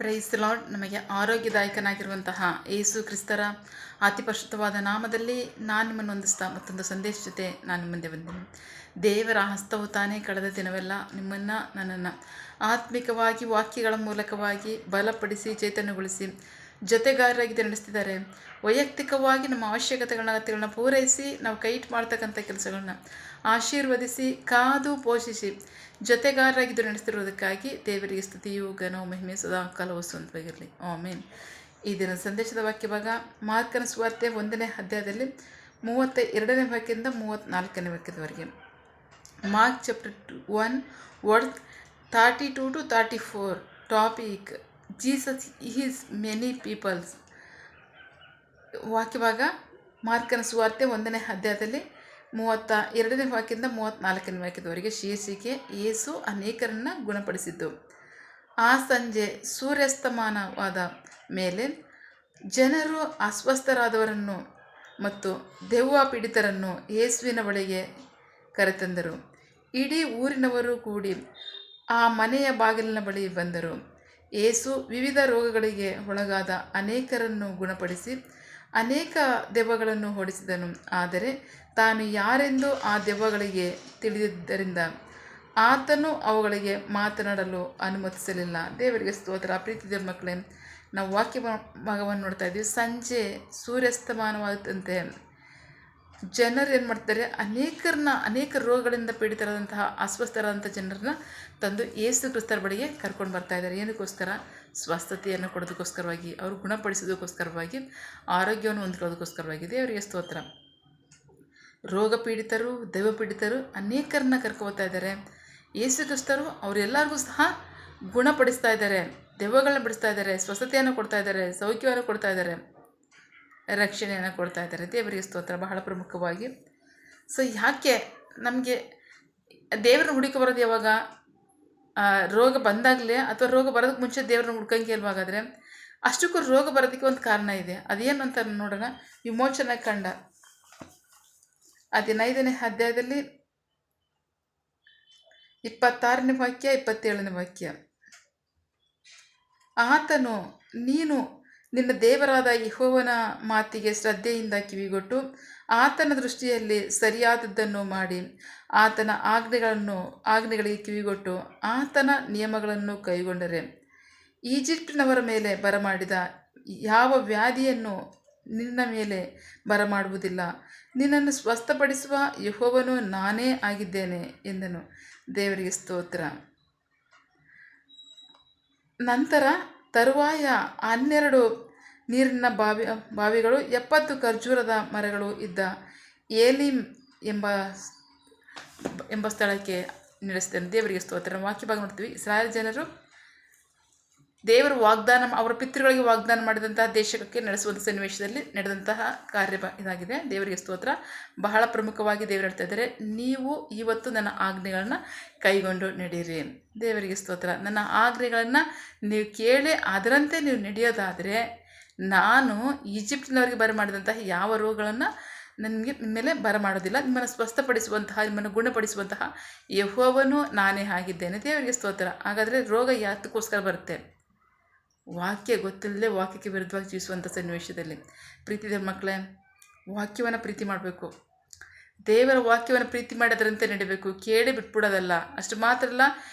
Price lord. ನಮಗೆ ಆರೋಗ್ಯದಾಯಕನಾಗಿರುವಂತಹ ಯೇಸು ಕ್ರಿಸ್ತರ ಅತಿ ಪರಿಶುದ್ಧವಾದ ನಾಮದಲ್ಲಿ ನಾನು ನಿಮ್ಮನ್ನು ಹೊಂದಿಸ್ತಾ ಮತ್ತೊಂದು ಸಂದೇಶ ಜೊತೆ ನಾನು ನಿಮ್ಮ ಮುಂದೆ ಬಂದೆನು. ದೇವರ ಹಸ್ತವು ತಾನೇ ಕಳೆದ ದಿನವೆಲ್ಲ ನಿಮ್ಮನ್ನು ನನ್ನನ್ನು ಆತ್ಮಿಕವಾಗಿ ವಾಕ್ಯಗಳ ಮೂಲಕವಾಗಿ ಬಲಪಡಿಸಿ ಚೈತನ್ಯಗೊಳಿಸಿ ಜೊತೆಗಾರರಾಗಿ ನಡೆಸ್ತಿದ್ದಾರೆ. ವೈಯಕ್ತಿಕವಾಗಿ ನಮ್ಮ ಅವಶ್ಯಕತೆಗಳನ್ನ ಪೂರೈಸಿ ನಾವು ಕೈಟ್ ಮಾಡ್ತಕ್ಕಂಥ ಕೆಲಸಗಳನ್ನ ಆಶೀರ್ವದಿಸಿ ಕಾದು ಪೋಷಿಸಿ ಜೊತೆಗಾರರಾಗಿ ನಡೆಸ್ತಿರೋದಕ್ಕಾಗಿ ದೇವರಿಗೆ ಸ್ತುತಿಯು ಘನವು ಮಹಿಮೆ ಸದಾ ಕಾಲವು ಸ್ವಂತವಾಗಿರಲಿ. ಆಮೇನ್. ಈ ದಿನ ಸಂದೇಶದ ವಾಕ್ಯ ಭಾಗ ಮಾರ್ಕನ ಸುವಾರ್ತೆ 1ನೇ ಅಧ್ಯಾಯದಲ್ಲಿ 32ನೇ ವಾಕ್ಯದಿಂದ 34ನೇ ವಾಕ್ಯದವರೆಗೆ. Mark chapter 1 word 32 to 34. Topic Jesus is many peoples. ವಾಕ್ಯ ಭಾಗ ಮಾರ್ಕನ ಸುವಾರ್ತೆ 1ನೇ ಅಧ್ಯಾಯದಲ್ಲಿ 32ನೇ ವಾಕ್ಯದಿಂದ 34ನೇ ವಾಕ್ಯದವರೆಗೆ. ಶೀರ್ಷಿಕೆ ಯೇಸು ಅನೇಕರನ್ನು ಗುಣಪಡಿಸಿದ್ದು. ಆ ಸಂಜೆ ಸೂರ್ಯಾಸ್ತಮಾನವಾದ ಮೇಲೆ ಜನರು ಅಸ್ವಸ್ಥರಾದವರನ್ನು ಮತ್ತು ದೆವ್ವ ಪೀಡಿತರನ್ನು ಯೇಸುವಿನ ಬಳಿಗೆ ಕರೆತಂದರು. ಇಡೀ ಊರಿನವರು ಕೂಡಿ ಆ ಮನೆಯ ಬಾಗಿಲಿನ ಬಳಿ ಬಂದರು. ಯೇಸು ವಿವಿಧ ರೋಗಗಳಿಗೆ ಒಳಗಾದ ಅನೇಕರನ್ನು ಗುಣಪಡಿಸಿ ಅನೇಕ ದೆವ್ವಗಳನ್ನು ಓಡಿಸಿದನು. ಆದರೆ ತಾನು ಯಾರೆಂದು ಆ ದೆವ್ವಗಳಿಗೆ ತಿಳಿದಿದ್ದರಿಂದ ಆತನು ಅವುಗಳಿಗೆ ಮಾತನಾಡಲು ಅನುಮತಿಸಲಿಲ್ಲ. ದೇವರಿಗೆ ಸ್ತೋತ್ರ. ಪ್ರೀತಿಯ ಮಕ್ಕಳೇ, ನಾವು ವಾಕ್ಯ ಭಾಗವನ್ನು ನೋಡ್ತಾ ಇದ್ದೀವಿ. ಸಂಜೆ ಸೂರ್ಯಾಸ್ತಮಾನವಾದಂತೆ ಜನರು ಏನು ಮಾಡ್ತಾರೆ, ಅನೇಕ ರೋಗಗಳಿಂದ ಪೀಡಿತರಾದಂತಹ ಅಸ್ವಸ್ಥರಾದಂಥ ಜನರನ್ನ ತಂದು ಯೇಸು ಕ್ರಿಸ್ತರ ಬಳಿಗೆ ಕರ್ಕೊಂಡು ಬರ್ತಾ ಇದ್ದಾರೆ. ಏನಕ್ಕೋಸ್ಕರ? ಸ್ವಸ್ಥತೆಯನ್ನು ಕೊಡೋದಕ್ಕೋಸ್ಕರವಾಗಿ, ಅವರು ಗುಣಪಡಿಸೋದಕ್ಕೋಸ್ಕರವಾಗಿ, ಆರೋಗ್ಯವನ್ನು ಹೊಂದ್ಕೊಳ್ಳೋದಕ್ಕೋಸ್ಕರವಾಗಿ. ದೇವರಿಗೆ ಸ್ತೋತ್ರ. ರೋಗ ಪೀಡಿತರು, ದೈವ ಪೀಡಿತರು ಅನೇಕರನ್ನ ಕರ್ಕೊಳ್ತಾ ಇದ್ದಾರೆ. ಯೇಸು ಕ್ರಿಸ್ತರು ಅವರೆಲ್ಲರಿಗೂ ಸಹ ಗುಣಪಡಿಸ್ತಾ ಇದ್ದಾರೆ, ದೆವ್ವಗಳನ್ನ ಬಿಡಿಸ್ತಾ ಇದ್ದಾರೆ, ಸ್ವಸ್ಥತೆಯನ್ನು ಕೊಡ್ತಾ ಇದ್ದಾರೆ, ಸೌಖ್ಯವನ್ನು ಕೊಡ್ತಾ ಇದ್ದಾರೆ, ರಕ್ಷಣೆಯನ್ನು ಕೊಡ್ತಾ ಇದ್ದಾರೆ. ದೇವರಿಗೆ ಸ್ತೋತ್ರ. ಬಹಳ ಪ್ರಮುಖವಾಗಿ ಯಾಕೆ ನಮಗೆ ದೇವರನ್ನ ಹುಡುಕಿ ಬರೋದು ಯಾವಾಗ? ರೋಗ ಬಂದಾಗಲೇ ಅಥವಾ ರೋಗ ಬರೋದಕ್ಕೆ ಮುಂಚೆ ದೇವ್ರನ್ನ ಹುಡ್ಕಂಗೆ ಇಲ್ವಾಗಾದರೆ? ಅಷ್ಟಕ್ಕೂ ರೋಗ ಬರೋದಕ್ಕೆ ಒಂದು ಕಾರಣ ಇದೆ. ಅದೇನು ಅಂತ ನೋಡೋಣ. ವಿಮೋಚನಾ ಕಂಡ 15ನೇ ಅಧ್ಯಾಯದಲ್ಲಿ 26ನೇ ವಾಕ್ಯ 27ನೇ ವಾಕ್ಯ. ಆತನು ನೀನು ನಿನ್ನ ದೇವರಾದ ಯೆಹೋವನ ಮಾತಿಗೆ ಶ್ರದ್ಧೆಯಿಂದ ಕಿವಿಗೊಟ್ಟು ಆತನ ದೃಷ್ಟಿಯಲ್ಲಿ ಸರಿಯಾದದ್ದನ್ನು ಮಾಡಿ ಆತನ ಆಜ್ಞೆಗಳಿಗೆ ಕಿವಿಗೊಟ್ಟು ಆತನ ನಿಯಮಗಳನ್ನು ಕೈಗೊಂಡರೆ ಈಜಿಪ್ಟಿನವರ ಮೇಲೆ ಬರಮಾಡಿದ ಯಾವ ವ್ಯಾಧಿಯನ್ನು ನಿನ್ನ ಮೇಲೆ ಬರಮಾಡುವುದಿಲ್ಲ. ನಿನ್ನನ್ನು ಸ್ವಸ್ಥಪಡಿಸುವ ಯೆಹೋವನು ನಾನೇ ಆಗಿದ್ದೇನೆ ಎಂದನು. ದೇವರಿಗೆ ಸ್ತೋತ್ರ. ನಂತರ ತರುವಾಯ 12 ನೀರಿನ ಬಾವಿಗಳು 70 ಖರ್ಜೂರದ ಮರಗಳು ಇದ್ದ ಏಲಿಮ್ ಎಂಬ ಸ್ಥಳಕ್ಕೆ ನಡೆಸಿದನು. ದೇವರಿಗೆ ಸ್ತೋತ್ರ. ವಾಕ್ಯ ಭಾಗ ನೋಡ್ತೀವಿ. ಇಸ್ರಾಯೇಲ್ ಜನರು ದೇವರು ಅವರ ಪಿತೃಗಳಿಗೆ ವಾಗ್ದಾನ ಮಾಡಿದಂತಹ ದೇಶಕ್ಕೆ ನಡೆಸುವಂಥ ಸನ್ನಿವೇಶದಲ್ಲಿ ನಡೆದಂತಹ ಕಾರ್ಯ ಇದಾಗಿದೆ. ದೇವರಿಗೆ ಸ್ತೋತ್ರ. ಬಹಳ ಪ್ರಮುಖವಾಗಿ ದೇವರು ಹೇಳ್ತಾ ಇದ್ದಾರೆ, ನೀವು ಇವತ್ತು ನನ್ನ ಆಜ್ಞೆಗಳನ್ನು ಕೈಗೊಂಡು ನಡೆಯಿರಿ. ದೇವರಿಗೆ ಸ್ತೋತ್ರ. ನನ್ನ ಆಜ್ಞೆಗಳನ್ನು ನೀವು ಕೇಳಿ ಅದರಂತೆ ನೀವು ನಡೆಯೋದಾದರೆ ನಾನು ಈಜಿಪ್ಟಿನವರಿಗೆ ಬರಮಾಡಿದಂತಹ ಯಾವ ರೋಗಗಳನ್ನು ನಿಮ್ಮ ಮೇಲೆ ಬರಮಾಡೋದಿಲ್ಲ. ನಿಮ್ಮನ್ನು ಸ್ವಸ್ಥಪಡಿಸುವಂತಹ, ನಿಮ್ಮನ್ನು ಗುಣಪಡಿಸುವಂತಹ ಯೆಹೋವನು ನಾನೇ ಆಗಿದ್ದೇನೆ. ದೇವರಿಗೆ ಸ್ತೋತ್ರ. ಹಾಗಾದರೆ ರೋಗ ಯಾತಕ್ಕೋಸ್ಕರ ಬರುತ್ತೆ? ವಾಕ್ಯ ಗೊತ್ತಿಲ್ಲದೆ ವಾಕ್ಯಕ್ಕೆ ವಿರುದ್ಧವಾಗಿ ಜೀವಿಸುವಂಥ ಸನ್ನಿವೇಶದಲ್ಲಿ. ಪ್ರೀತಿಯ ಮಕ್ಕಳೇ, ವಾಕ್ಯವನ್ನು ಪ್ರೀತಿ ಮಾಡಬೇಕು. ದೇವರ ವಾಕ್ಯವನ್ನು ಪ್ರೀತಿ ಮಾಡೋದ್ರಂತೆ ನಡಿಬೇಕು. ಕೇಳಿ ಬಿಟ್ಬಿಡೋದಲ್ಲ. ಅಷ್ಟು ಮಾತ್ರ ಅಲ್ಲ,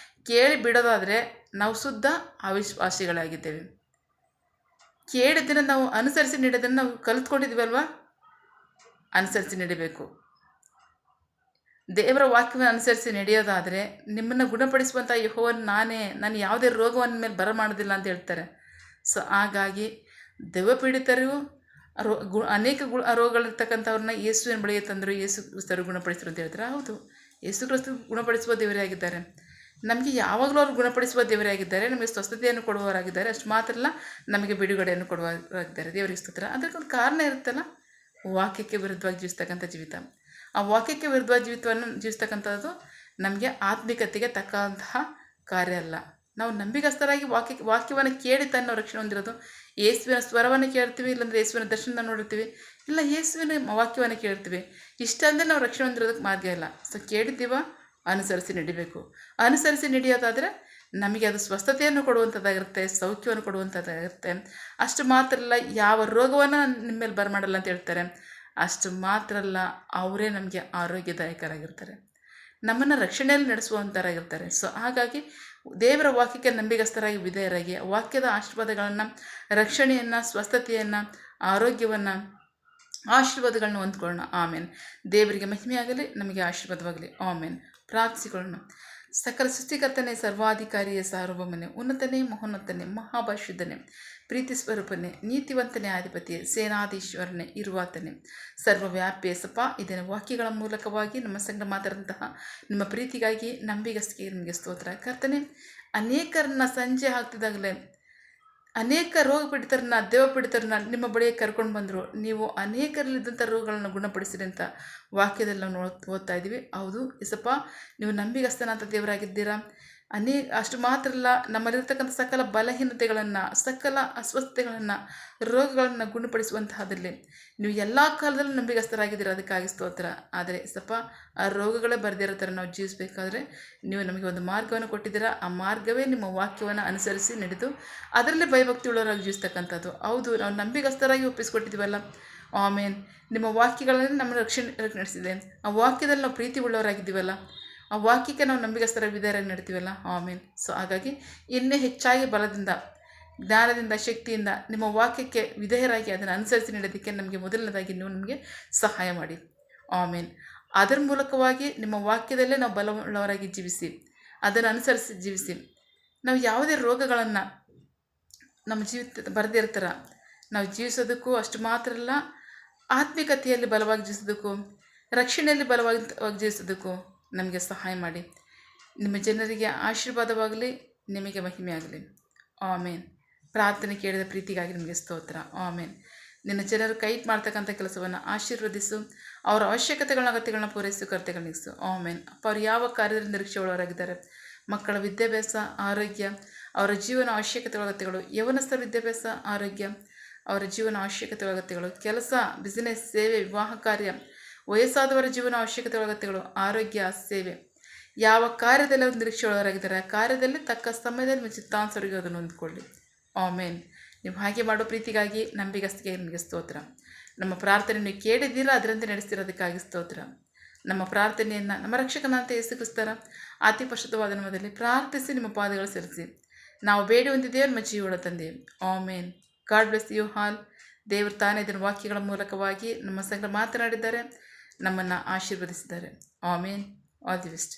ಕೇಳಿ ಬಿಡೋದಾದರೆ ನಾವು ಶುದ್ಧ ಅವಿಶ್ವಾಸಿಗಳಾಗಿದ್ದೇವೆ. ಕೇಳಿದ್ದನ್ನು ನಾವು ಅನುಸರಿಸಿ ನೀಡೋದನ್ನು ನಾವು ಕಲಿತ್ಕೊಂಡಿದ್ದೀವಲ್ವ, ಅನುಸರಿಸಿ ನಡಿಬೇಕು. ದೇವರ ವಾಕ್ಯವನ್ನು ಅನುಸರಿಸಿ ನಡೆಯೋದಾದರೆ ನಿಮ್ಮನ್ನು ಗುಣಪಡಿಸುವಂಥ ಯೆಹೋವನು ನಾನೇ, ನಾನು ಯಾವುದೇ ರೋಗವನ್ನು ಮೇಲೆ ಬರಮಾಡೋದಿಲ್ಲ ಅಂತ ಹೇಳ್ತಾರೆ. ಹಾಗಾಗಿ ದೆವ್ವ ಪೀಡಿತರು ಅನೇಕ ರೋಗಗಳಿರ್ತಕ್ಕಂಥವ್ರನ್ನ ಯೇಸುವಿನ ಬಳಿಗೆ ತಂದರು. ಯೇಸು ಕ್ರಿಸ್ತರು ಗುಣಪಡಿಸಿದ್ರು ಅಂತ ಹೇಳ್ತಾರೆ. ಹೌದು, ಯೇಸು ಕ್ರಿಸ್ತರು ಗುಣಪಡಿಸುವ ದೇವರೇ ಆಗಿದ್ದಾರೆ. ನಮಗೆ ಯಾವಾಗಲೂ ಅವರು ಗುಣಪಡಿಸುವ ದೇವರೇ ಆಗಿದ್ದಾರೆ. ನಮಗೆ ಸ್ವಸ್ಥತೆಯನ್ನು ಕೊಡುವವರಾಗಿದ್ದಾರೆ. ಅಷ್ಟು ಮಾತ್ರ ಅಲ್ಲ, ನಮಗೆ ಬಿಡುಗಡೆಯನ್ನು ಕೊಡುವವರಾಗಿದ್ದಾರೆ. ದೇವರಿಗೆ ಸ್ತೋತ್ರ. ಅದಕ್ಕೊಂದು ಕಾರಣ ಇರುತ್ತಲ್ಲ, ವಾಕ್ಯಕ್ಕೆ ವಿರುದ್ಧವಾಗಿ ಜೀವಿಸ್ತಕ್ಕಂಥ ಜೀವಿತ. ಆ ವಾಕ್ಯಕ್ಕೆ ವಿರುದ್ಧವಾಗಿ ಜೀವಿತವನ್ನು ಜೀವಿಸ್ತಕ್ಕಂಥದ್ದು ನಮಗೆ ಆತ್ಮಿಕತೆಗೆ ತಕ್ಕಂತಹ ಕಾರ್ಯ ಅಲ್ಲ. ನಾವು ನಂಬಿಗಸ್ತರಾಗಿ ವಾಕ್ಯವನ್ನು ಕೇಳಿ ತಾನು ನಾವು ರಕ್ಷಣೆ ಹೊಂದಿರೋದು. ಯೇಸುವಿನ ಸ್ವರವನ್ನು ಕೇಳ್ತೀವಿ, ಇಲ್ಲಾಂದರೆ ಯೇಸುವಿನ ದರ್ಶನ ನೋಡಿರ್ತೀವಿ, ಇಲ್ಲ ಯೇಸುವಿನ ವಾಕ್ಯವನ್ನು ಕೇಳ್ತೀವಿ. ಇಷ್ಟ ಅಂದರೆ ನಾವು ರಕ್ಷಣೆ ಹೊಂದಿರೋದಕ್ಕೆ ಮಾರ್ಗ ಇಲ್ಲ. ಕೇಳಿದ್ದೀವ, ಅನುಸರಿಸಿ ನಡಿಬೇಕು. ಅನುಸರಿಸಿ ನಡೆಯೋದಾದರೆ ನಮಗೆ ಅದು ಸ್ವಸ್ಥತೆಯನ್ನು ಕೊಡುವಂಥದ್ದಾಗಿರುತ್ತೆ, ಸೌಖ್ಯವನ್ನು ಕೊಡುವಂಥದ್ದಾಗಿರುತ್ತೆ. ಅಷ್ಟು ಮಾತ್ರ ಅಲ್ಲ, ಯಾವ ರೋಗವನ್ನು ನಿಮ್ಮ ಮೇಲೆ ಬರಮಾಡಲ್ಲ ಅಂತ ಹೇಳ್ತಾರೆ. ಅಷ್ಟು ಮಾತ್ರ ಅಲ್ಲ, ಅವರೇ ನಮಗೆ ಆರೋಗ್ಯದಾಯಕರಾಗಿರ್ತಾರೆ, ನಮ್ಮನ್ನು ರಕ್ಷಣೆಯಲ್ಲಿ ನಡೆಸುವಂಥರಾಗಿರ್ತಾರೆ. ಸೊ ಹಾಗಾಗಿ ದೇವರ ವಾಕ್ಯಕ್ಕೆ ನಂಬಿಗಸ್ತರಾಗಿ ವಿಧೇಯರಾಗಿ ವಾಕ್ಯದ ಆಶೀರ್ವಾದಗಳನ್ನು, ರಕ್ಷಣೆಯನ್ನು, ಸ್ವಸ್ಥತೆಯನ್ನು, ಆರೋಗ್ಯವನ್ನು, ಆಶೀರ್ವಾದಗಳನ್ನ ಹೊಂದ್ಕೊಳ್ಳೋಣ. ಆಮೇನ್. ದೇವರಿಗೆ ಮಹಿಮೆಯಾಗಲಿ, ನಮಗೆ ಆಶೀರ್ವಾದವಾಗಲಿ. ಆಮೇನ್. ಪ್ರಾರ್ಥಿಸಿಕೊಳ್ಳೋಣ. ಸಕಲ ಸೃಷ್ಟಿಕರ್ತನೇ, ಸರ್ವಾಧಿಕಾರಿಯೇ, ಸಾರ್ವಭೌಮನೇ, ಉನ್ನತನೇ, ಮಹೋನ್ನತನೇ, ಮಹಾಭಾಷ್ಯದನೇ, ಪ್ರೀತಿ ಸ್ವರೂಪನೇ, ನೀತಿವಂತನೇ, ಅಧಿಪತಿಯೇ, ಸೇನಾಧೀಶ್ವರನೇ, ಇರುವಾತನೇ, ಸರ್ವವ್ಯಾಪಿಯೇ ಸಪ. ಇದನ್ನು ವಾಕ್ಯಗಳ ಮೂಲಕವಾಗಿ ನಮ್ಮ ಸಂಗಡ ಮಾತಾಡಿದಂತಹ ನಿಮ್ಮ ಪ್ರೀತಿಗಾಗಿ, ನಂಬಿಗಸ್ತಿಗೆ ನಿಮಗೆ ಸ್ತೋತ್ರ. ಕರ್ತನೆ, ಅನೇಕರನ್ನ ಸಂಜೆ ಆಗ್ತಿದ್ದಾಗಲೇ ಅನೇಕ ರೋಗ ಪೀಡಿತರನ್ನ, ದೇವ ಪೀಡಿತರನ್ನ ನಿಮ್ಮ ಬಳಿಗೆ ಕರ್ಕೊಂಡು ಬಂದರು. ನೀವು ಅನೇಕರಲ್ಲಿದ್ದಂಥ ರೋಗಗಳನ್ನು ಗುಣಪಡಿಸಿರಿ ಅಂತ ವಾಕ್ಯದಲ್ಲಿ ನಾವು ಓದ್ತಾ ಇದ್ದೀವಿ. ಹೌದು ಯೇಸಪ್ಪ, ನೀವು ನಂಬಿಗಸ್ತನಾದ ದೇವರಾಗಿದ್ದೀರಾ. ಅಷ್ಟು ಮಾತ್ರ ಅಲ್ಲ, ನಮ್ಮಲ್ಲಿರ್ತಕ್ಕಂಥ ಸಕಲ ಬಲಹೀನತೆಗಳನ್ನು, ಸಕಲ ಅಸ್ವಸ್ಥತೆಗಳನ್ನು, ರೋಗಗಳನ್ನು ಗುಣಪಡಿಸುವಂತಹದ್ರಲ್ಲಿ ನೀವು ಎಲ್ಲ ಕಾಲದಲ್ಲೂ ನಂಬಿಗಸ್ತರಾಗಿದ್ದೀರಾ. ಅದಕ್ಕಾಗಿ ಸ್ತೋತ್ರ. ಆದರೆ ಯೇಸಪ್ಪ, ಆ ರೋಗಗಳೇ ಬರದಿರೋ ಥರ ನಾವು ಜೀವಿಸಬೇಕಾದ್ರೆ ನೀವು ನಮಗೆ ಒಂದು ಮಾರ್ಗವನ್ನು ಕೊಟ್ಟಿದ್ದೀರಾ. ಆ ಮಾರ್ಗವೇ ನಿಮ್ಮ ವಾಕ್ಯವನ್ನು ಅನುಸರಿಸಿ ನಡೆದು ಅದರಲ್ಲೇ ಭಯಭಕ್ತಿ ಉಳ್ಳವರಾಗಿ ಜೀವಿಸ್ತಕ್ಕಂಥದ್ದು. ಹೌದು, ನಾವು ನಂಬಿಗಸ್ತರಾಗಿ ಒಪ್ಪಿಸ್ಕೊಟ್ಟಿದ್ದೀವಲ್ಲ. ಆಮೇನ್. ನಿಮ್ಮ ವಾಕ್ಯಗಳಲ್ಲಿ ನಮ್ಮ ರಕ್ಷಣೆ ನಡೆಸಿದೆ. ಆ ವಾಕ್ಯದಲ್ಲಿ ನಾವು ಪ್ರೀತಿ ಉಳ್ಳವರಾಗಿದ್ದೀವಲ್ಲ, ಆ ವಾಕ್ಯಕ್ಕೆ ನಾವು ನಂಬಿಗಸ್ತರ ವಿಧೇಯರಾಗಿ ನಡ್ತೀವಲ್ಲ. ಆಮೇನ್. ಸೊ ಹಾಗಾಗಿ ಇನ್ನೂ ಹೆಚ್ಚಾಗಿ ಬಲದಿಂದ, ಜ್ಞಾನದಿಂದ, ಶಕ್ತಿಯಿಂದ ನಿಮ್ಮ ವಾಕ್ಯಕ್ಕೆ ವಿಧೇಯರಾಗಿ ಅದನ್ನು ಅನುಸರಿಸಿ ನಡೆಯೋದಕ್ಕೆ ನಮಗೆ ಮೊದಲನೇದಾಗಿ ನೀವು ನಮಗೆ ಸಹಾಯ ಮಾಡಿ. ಆಮೇನ್. ಅದರ ಮೂಲಕವಾಗಿ ನಿಮ್ಮ ವಾಕ್ಯದಲ್ಲೇ ನಾವು ಬಲವುಳ್ಳವರಾಗಿ ಜೀವಿಸಿ, ಅದನ್ನು ಅನುಸರಿಸಿ ಜೀವಿಸಿ, ನಾವು ಯಾವುದೇ ರೋಗಗಳನ್ನು ನಮ್ಮ ಜೀವಿತ ಬರದೇ ಇರ್ತಾರ ನಾವು ಜೀವಿಸೋದಕ್ಕೂ, ಅಷ್ಟು ಮಾತ್ರ ಅಲ್ಲ, ಆತ್ಮಿಕತೆಯಲ್ಲಿ ಬಲವಾಗಿ ಜೀವಿಸೋದಕ್ಕೂ, ರಕ್ಷಣೆಯಲ್ಲಿ ಬಲವಾಗಿ ಜೀವಿಸೋದಕ್ಕೂ ನಮಗೆ ಸಹಾಯ ಮಾಡಿ. ನಿಮ್ಮ ಜನರಿಗೆ ಆಶೀರ್ವಾದವಾಗಲಿ, ನಿಮಗೆ ಮಹಿಮೆಯಾಗಲಿ. ಆಮೇನ್. ಪ್ರಾರ್ಥನೆ ಕೇಳಿದ ಪ್ರೀತಿಗಾಗಿ ನಿಮಗೆ ಸ್ತೋತ್ರ. ಆಮೇನ್. ನಿನ್ನ ಜನರು ಕೈ ಮಾಡ್ತಕ್ಕಂಥ ಕೆಲಸವನ್ನು ಆಶೀರ್ವದಿಸು, ಅವರ ಅವಶ್ಯಕತೆಗಳನ್ನ, ಅಗತ್ಯಗಳನ್ನ ಪೂರೈಸು, ಕರ್ತಗಳಿಸು. ಆಮೇನ್. ಅಪ್ಪ, ಅವರು ಯಾವ ಕಾರ್ಯದಲ್ಲಿ ನಿರೀಕ್ಷೆ ಒಳವರಾಗಿದ್ದಾರೆ, ಮಕ್ಕಳ ವಿದ್ಯಾಭ್ಯಾಸ, ಆರೋಗ್ಯ, ಅವರ ಜೀವನ ಅವಶ್ಯಕತೆ ಅಗತ್ಯಗಳು, ಯವನಸ್ಥರ ವಿದ್ಯಾಭ್ಯಾಸ, ಆರೋಗ್ಯ, ಅವರ ಜೀವನ ಅವಶ್ಯಕತೆ ಅಗತ್ಯಗಳು, ಕೆಲಸ, ಬಿಸಿನೆಸ್, ಸೇವೆ, ವಿವಾಹ ಕಾರ್ಯ, ವಯಸ್ಸಾದವರ ಜೀವನ ಅವಶ್ಯಕತೆ ಅಗತ್ಯಗಳು, ಆರೋಗ್ಯ, ಸೇವೆ, ಯಾವ ಕಾರ್ಯದಲ್ಲಿ ಅವರು ನಿರೀಕ್ಷೆ ಒಳವರಾಗಿದ್ದಾರೆ ಆ ಕಾರ್ಯದಲ್ಲಿ ತಕ್ಕ ಸಮಯದಲ್ಲಿ ನಿಮ್ಮ ಚಿತ್ತಾನುಸಾರವಾಗಿ ಅದನ್ನು ಹೊಂದ್ಕೊಳ್ಳಿ. ಆಮೇನ್. ನೀವು ಹಾಗೆ ಮಾಡೋ ಪ್ರೀತಿಗಾಗಿ, ನಂಬಿಗಸ್ತಿಗೆ ನಿಮಗೆ ಸ್ತೋತ್ರ. ನಮ್ಮ ಪ್ರಾರ್ಥನೆ ನೀವು ಕೇಳಿದ್ದೀರಾ, ಅದರಂತೆ ನಡೆಸ್ತಿರೋದಕ್ಕಾಗಿ ಸ್ತೋತ್ರ. ನಮ್ಮ ಪ್ರಾರ್ಥನೆಯನ್ನು ನಮ್ಮ ರಕ್ಷಕನಂತೆ ಯೇಸು ಕ್ರಿಸ್ತರ ಅತಿ ಪರಿಶುದ್ಧವಾದ ನಾಮದಲ್ಲಿ ಪ್ರಾರ್ಥಿಸಿ ನಿಮ್ಮ ಪಾದಗಳು ಸೇರಿಸಿ ನಾವು ಬೇಡಿ ಹೊಂದಿದ್ದೇವೆ ನಮ್ಮ ಜೀವನ ತಂದೆ. Amen. God bless you all. ದೇವರು ತಾನೇ ಇದರ ವಾಕ್ಯಗಳ ಮೂಲಕವಾಗಿ ನಮ್ಮ ಸಂಗಡ ಮಾತನಾಡಿದ್ದಾರೆ, ನಮ್ಮನ್ನು ಆಶೀರ್ವದಿಸಿದ್ದಾರೆ. ಆಮೇನ್. All the best.